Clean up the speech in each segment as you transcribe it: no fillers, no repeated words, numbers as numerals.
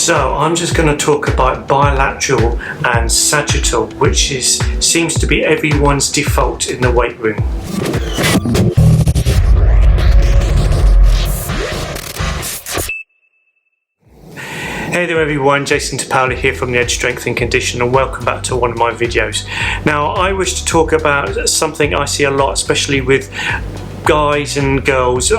So I'm just going to talk about bilateral and sagittal, which seems to be everyone's default in the weight room. Hey there everyone, Jason Tapali here from the Edge Strength and Condition, and welcome back to one of my videos. Now I wish to talk about something I see a lot, especially with guys and girls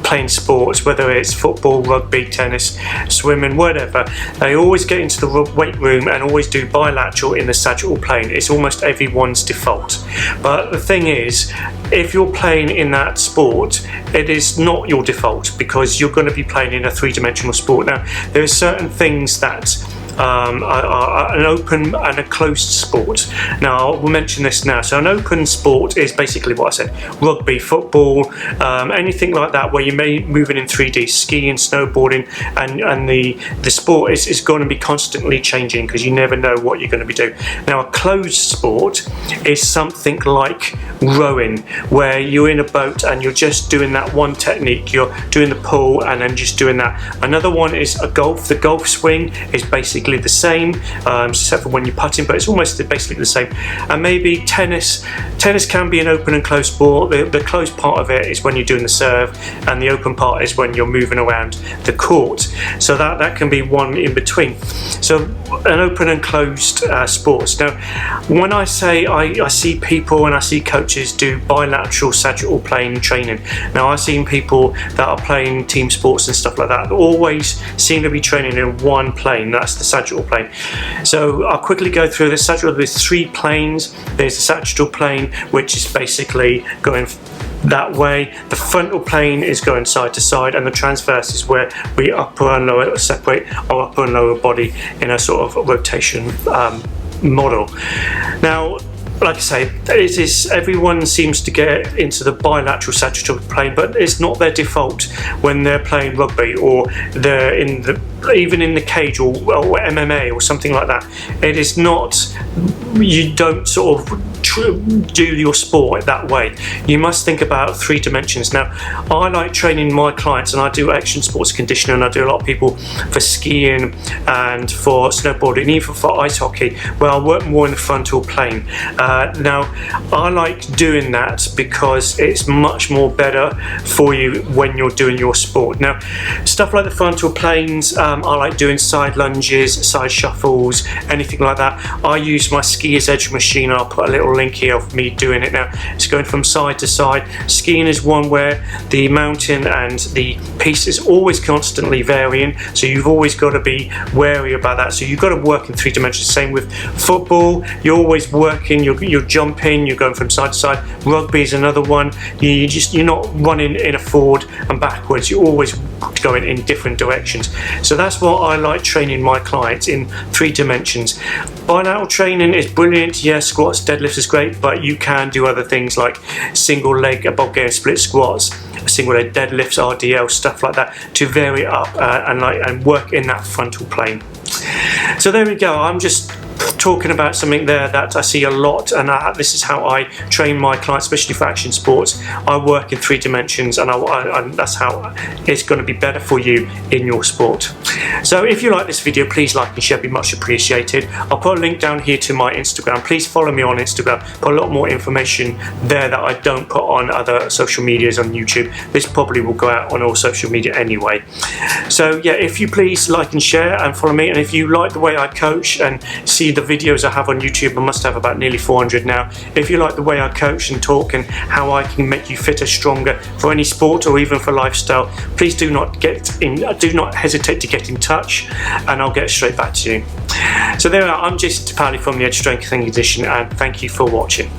playing sports, whether it's football, rugby, tennis, swimming, whatever. They always get into the weight room and always do bilateral in the sagittal plane. It's almost everyone's default. But the thing is, if you're playing in that sport, it is not your default, because you're going to be playing in a three-dimensional sport. Now, there are certain things that are an open and a closed sport. Now we'll mention this now. So an open sport is basically what I said: rugby, football, anything like that where you may moving in 3D, skiing, snowboarding, and the sport is going to be constantly changing because you never know what you're going to be doing. Now a closed sport is something like rowing, where you're in a boat and you're just doing that one technique. You're doing the pull and then just doing that. Another one is a golf. The golf swing is basically the same, except for when you're putting, but it's almost basically the same. And maybe tennis can be an open and closed sport. The closed part of it is when you're doing the serve, and the open part is when you're moving around the court. So that can be one in between. So an open and closed sports. Now when I say I see people and I see coaches do bilateral sagittal plane training. Now I've seen people that are playing team sports and stuff like that always seem to be training in one plane. That's the sagittal plane. So I'll quickly go through this. Sagittal, there's three planes. There's the sagittal plane, which is basically going that way. The frontal plane is going side to side, and the transverse is where we upper and lower separate our upper and lower body in a sort of rotation model. Now, like I say, everyone seems to get into the bilateral sagittal plane, but it's not their default when they're playing rugby, or they're even in the cage, or MMA or something like that. It is not. You don't sort of do your sport that way. You must think about three dimensions. Now I like training my clients, and I do action sports conditioning, and I do a lot of people for skiing and for snowboarding, even for ice hockey, where I work more in the frontal plane. Now I like doing that because it's much more better for you when you're doing your sport. Now stuff like the frontal planes, I like doing side lunges, side shuffles, anything like that. I use my skier's edge machine. I'll put a little link here of me doing it now. It's going from side to side. Skiing is one where the mountain and the piece is always constantly varying, so you've always got to be wary about that. So you've got to work in three dimensions. Same with football, you're always working, you're jumping, you're going from side to side. Rugby is another one. You're not running in a forward and backwards, you're always going in different directions. So that's what I like training my clients in three dimensions. Bilateral training is brilliant. Yeah, squats, deadlifts is great, but you can do other things like single leg Bulgarian split squats, single leg deadlifts, RDL, stuff like that, to vary up and work in that frontal plane. So there we go. I'm just talking about something there that I see a lot, and this is how I train my clients, especially for action sports. I work in three dimensions, and that's how it's going to be better for you in your sport. So if you like this video, please like and share, be much appreciated. I'll put a link down here to my Instagram. Please follow me on Instagram. Put a lot more information there that I don't put on other social medias on YouTube. This probably will go out on all social media anyway. So yeah, if you please like and share and follow me, and if you like the way I coach and see the videos I have on YouTube, I must have about nearly 400 now. If you like the way I coach and talk and how I can make you fitter, stronger for any sport or even for lifestyle, please do not hesitate to get in touch, and I'll get straight back to you. So there we are. I'm Jason Tapali from the Edge Strength and Condition, and thank you for watching.